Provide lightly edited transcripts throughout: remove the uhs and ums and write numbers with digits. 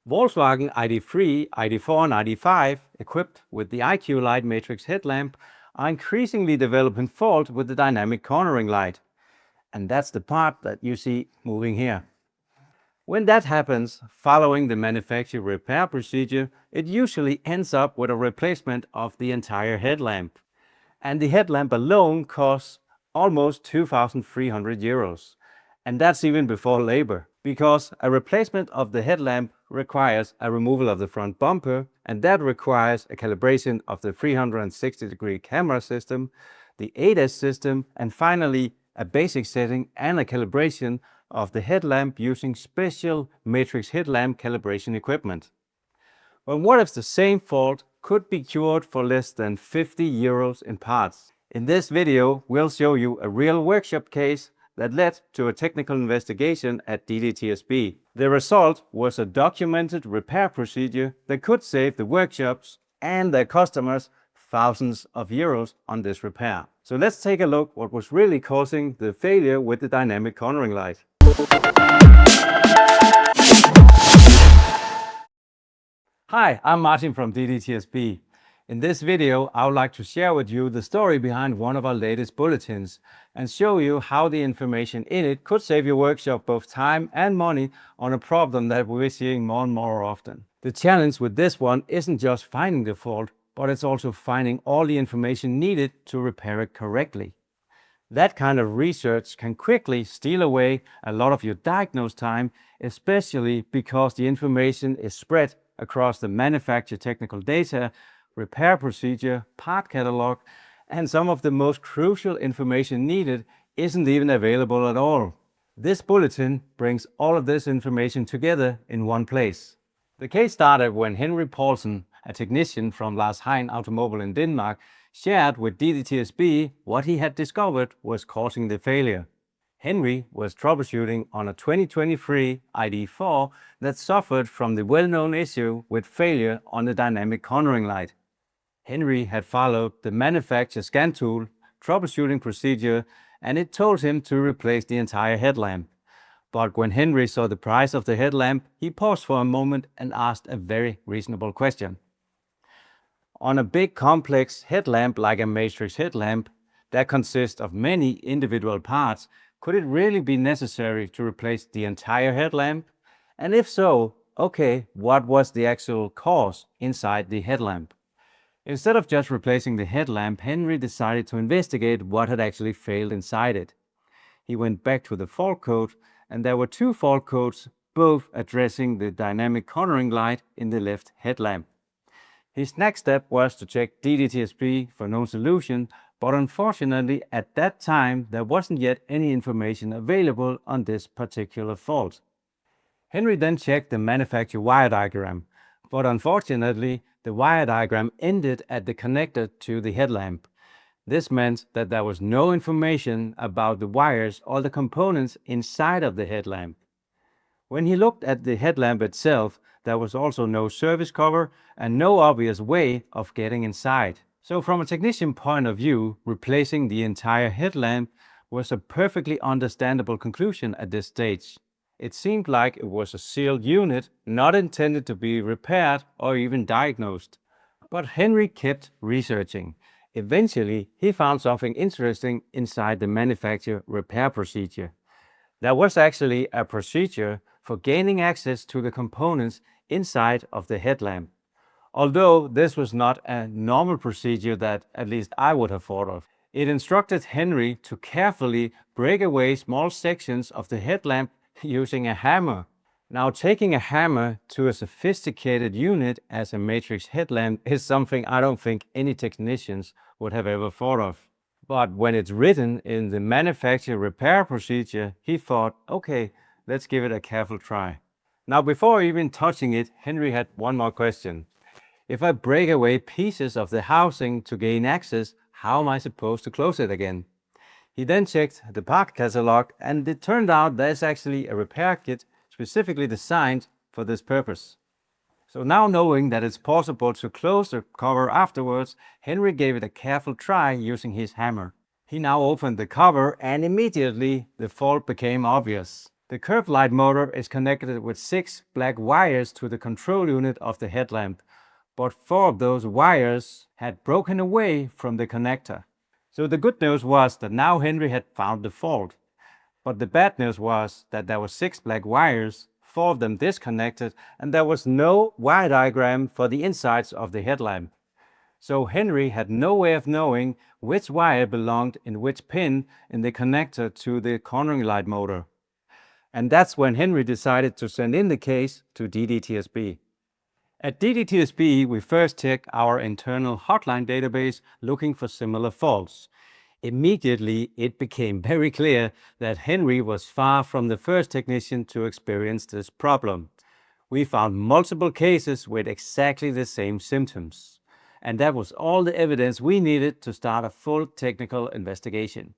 Volkswagen ID.3, ID.4 and ID.5, equipped with the IQ.Light matrix headlamp, are increasingly developing faults with the dynamic cornering light. And that's the part that you see moving here. When that happens, following the manufacturer repair procedure, it usually ends up with a replacement of the entire headlamp. And the headlamp alone costs almost 2,300 euros. And that's even before labor, because a replacement of the headlamp requires a removal of the front bumper, and that requires a calibration of the 360-degree camera system, the ADAS system, and finally a basic setting and a calibration of the headlamp using special matrix headlamp calibration equipment. But what if the same fault could be cured for less than 50 euros in parts? In this video, we'll show you a real workshop case that led to a technical investigation at DDTSB. The result was a documented repair procedure that could save the workshops and their customers thousands of euros on this repair. So let's take a look what was really causing the failure with the dynamic cornering light. Hi, I'm Martin from DDTSB. In this video, I would like to share with you the story behind one of our latest bulletins and show you how the information in it could save your workshop both time and money on a problem that we're seeing more and more often. The challenge with this one isn't just finding the fault, but it's also finding all the information needed to repair it correctly. That kind of research can quickly steal away a lot of your diagnose time, especially because the information is spread across the manufacturer technical data, repair procedure, part catalog, and some of the most crucial information needed isn't even available at all. This bulletin brings all of this information together in one place. The case started when Henry Paulsen, a technician from Lars Hein Automobile in Denmark, shared with DDTSB what he had discovered was causing the failure. Henry was troubleshooting on a 2023 ID.4 that suffered from the well-known issue with failure on the dynamic cornering light. Henry had followed the manufacturer's scan tool troubleshooting procedure, and it told him to replace the entire headlamp. But when Henry saw the price of the headlamp, he paused for a moment and asked a very reasonable question. On a big complex headlamp like a matrix headlamp that consists of many individual parts, could it really be necessary to replace the entire headlamp? And if so, okay, what was the actual cause inside the headlamp? Instead of just replacing the headlamp, Henry decided to investigate what had actually failed inside it. He went back to the fault code, and there were two fault codes, both addressing the dynamic cornering light in the left headlamp. His next step was to check DDTSB for no solution, but unfortunately at that time there wasn't yet any information available on this particular fault. Henry then checked the manufacturer wire diagram, but unfortunately the wire diagram ended at the connector to the headlamp. This meant that there was no information about the wires or the components inside of the headlamp. When he looked at the headlamp itself, there was also no service cover and no obvious way of getting inside. So from a technician point of view, replacing the entire headlamp was a perfectly understandable conclusion at this stage. It seemed like it was a sealed unit, not intended to be repaired or even diagnosed. But Henry kept researching. Eventually, he found something interesting inside the manufacturer repair procedure. There was actually a procedure for gaining access to the components inside of the headlamp. Although this was not a normal procedure that at least I would have thought of. It instructed Henry to carefully break away small sections of the headlamp using a hammer. Now, taking a hammer to a sophisticated unit as a matrix headlamp is something I don't think any technicians would have ever thought of. But when it's written in the manufacturer repair procedure, he thought, okay, let's give it a careful try. Now, before even touching it, Henry had one more question. If I break away pieces of the housing to gain access, how am I supposed to close it again? He then checked the part catalog, and it turned out there's actually a repair kit specifically designed for this purpose. So now knowing that it's possible to close the cover afterwards, Henry gave it a careful try using his hammer. He now opened the cover and immediately the fault became obvious. The curved light motor is connected with 6 black wires to the control unit of the headlamp, but 4 of those wires had broken away from the connector. So the good news was that now Henry had found the fault. But the bad news was that there were 6 black wires, 4 of them disconnected, and there was no wire diagram for the insides of the headlamp. So Henry had no way of knowing which wire belonged in which pin in the connector to the cornering light motor. And that's when Henry decided to send in the case to DDTSB. At DDTSB, we first checked our internal hotline database looking for similar faults. Immediately, it became very clear that Henry was far from the first technician to experience this problem. We found multiple cases with exactly the same symptoms. And that was all the evidence we needed to start a full technical investigation.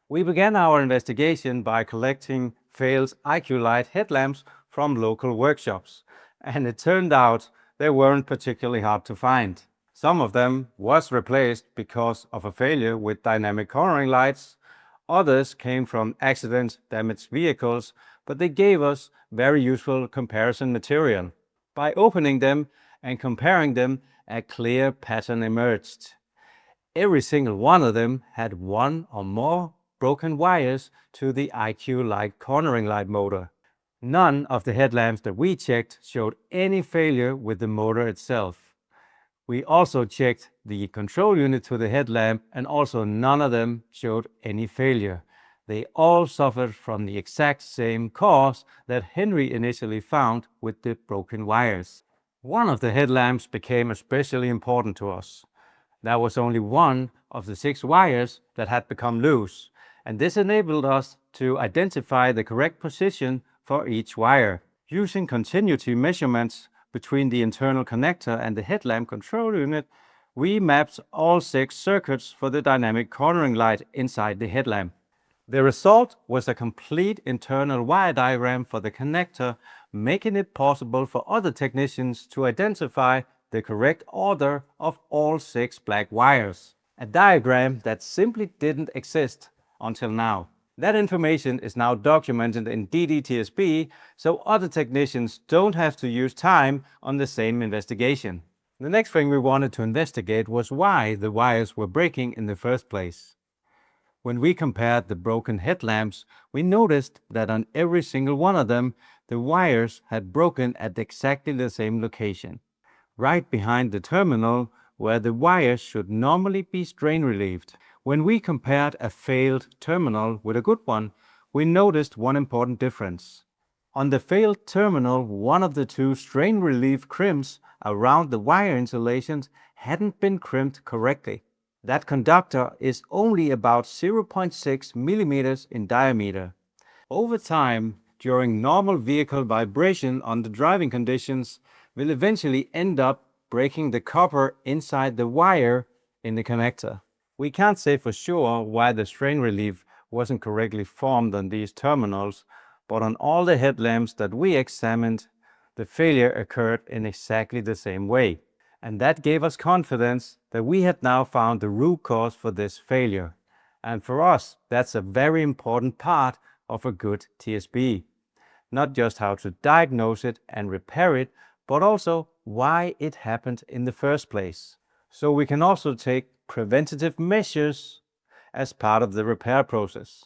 We began our investigation by collecting failed IQ.Light headlamps from local workshops, and it turned out they weren't particularly hard to find. Some of them was replaced because of a failure with dynamic cornering lights. Others came from accident-damaged vehicles, but they gave us very useful comparison material. By opening them and comparing them, a clear pattern emerged. Every single one of them had 1 or more broken wires to the IQ.Light cornering light motor. None of the headlamps that we checked showed any failure with the motor itself. We also checked the control unit to the headlamp, and also none of them showed any failure. They all suffered from the exact same cause that Henry initially found with the broken wires. One of the headlamps became especially important to us. There was only 1 of the 6 wires that had become loose, and this enabled us to identify the correct position for each wire. Using continuity measurements between the internal connector and the headlamp control unit, we mapped all 6 circuits for the dynamic cornering light inside the headlamp. The result was a complete internal wire diagram for the connector, making it possible for other technicians to identify the correct order of all 6 black wires. A diagram that simply didn't exist until now. That information is now documented in DDTSB, so other technicians don't have to use time on the same investigation. The next thing we wanted to investigate was why the wires were breaking in the first place. When we compared the broken headlamps, we noticed that on every single one of them, the wires had broken at exactly the same location, right behind the terminal where the wires should normally be strain relieved. When we compared a failed terminal with a good one, we noticed one important difference. On the failed terminal, one of the 2 strain relief crimps around the wire insulations hadn't been crimped correctly. That conductor is only about 0.6 millimeters in diameter. Over time, during normal vehicle vibration under driving conditions, will eventually end up breaking the copper inside the wire in the connector. We can't say for sure why the strain relief wasn't correctly formed on these terminals, but on all the headlamps that we examined, the failure occurred in exactly the same way. And that gave us confidence that we had now found the root cause for this failure. And for us, that's a very important part of a good TSB. Not just how to diagnose it and repair it, but also why it happened in the first place. So we can also take preventative measures as part of the repair process.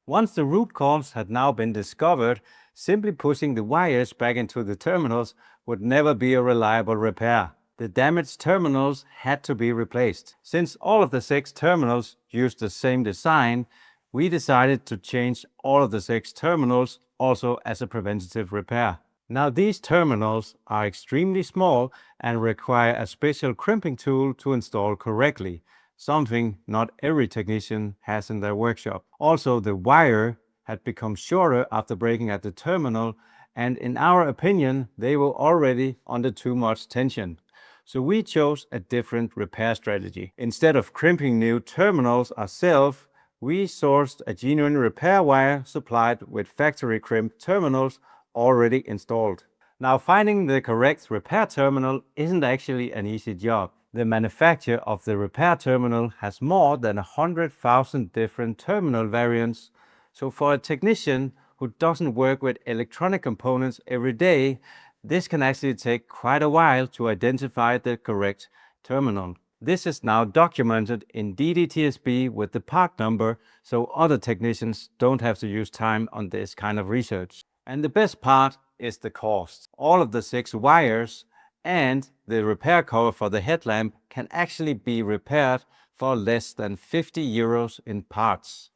Once the root cause had now been discovered, simply pushing the wires back into the terminals would never be a reliable repair. The damaged terminals had to be replaced. Since all of the 6 terminals used the same design, we decided to change all of the 6 terminals also as a preventative repair. Now these terminals are extremely small and require a special crimping tool to install correctly, something not every technician has in their workshop. Also, the wire had become shorter after breaking at the terminal, and in our opinion, they were already under too much tension. So we chose a different repair strategy. Instead of crimping new terminals ourselves, we sourced a genuine repair wire supplied with factory crimped terminals already installed. Now, finding the correct repair terminal isn't actually an easy job. The manufacturer of the repair terminal has more than 100,000 different terminal variants. So for a technician who doesn't work with electronic components every day, this can actually take quite a while to identify the correct terminal. This is now documented in DDTSB with the part number, so other technicians don't have to use time on this kind of research. And the best part is the cost. All of the 6 wires and the repair cover for the headlamp can actually be repaired for less than 50 euros in parts.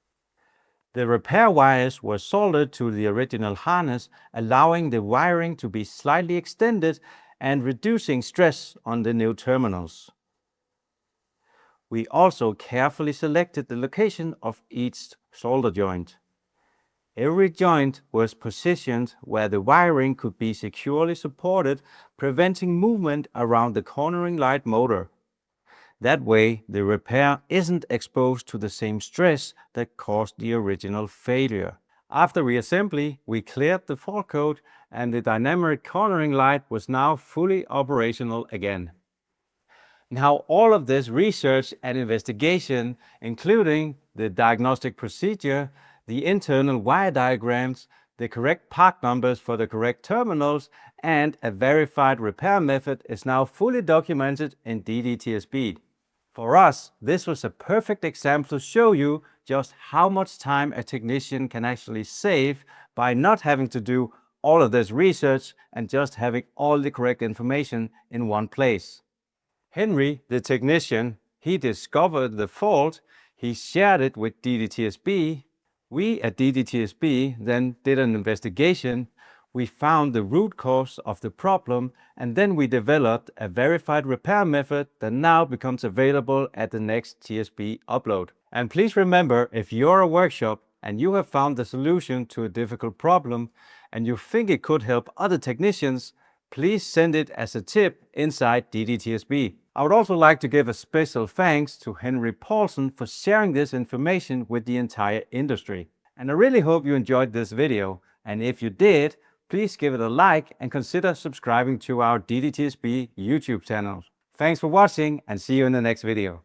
The repair wires were soldered to the original harness, allowing the wiring to be slightly extended and reducing stress on the new terminals. We also carefully selected the location of each solder joint. Every joint was positioned where the wiring could be securely supported, preventing movement around the cornering light motor. That way, the repair isn't exposed to the same stress that caused the original failure. After reassembly, we cleared the fault code and the dynamic cornering light was now fully operational again. Now, all of this research and investigation, including the diagnostic procedure, the internal wire diagrams, the correct part numbers for the correct terminals, and a verified repair method is now fully documented in DDTSB. For us, this was a perfect example to show you just how much time a technician can actually save by not having to do all of this research and just having all the correct information in one place. Henry, the technician, he discovered the fault, he shared it with DDTSB. We at DDTSB then did an investigation. We found the root cause of the problem, and then we developed a verified repair method that now becomes available at the next TSB upload. And please remember, if you're a workshop and you have found the solution to a difficult problem and you think it could help other technicians, please send it as a tip inside DDTSB. I would also like to give a special thanks to Henry Paulson for sharing this information with the entire industry. And I really hope you enjoyed this video, and if you did, please give it a like and consider subscribing to our DDTSB YouTube channel. Thanks for watching and see you in the next video.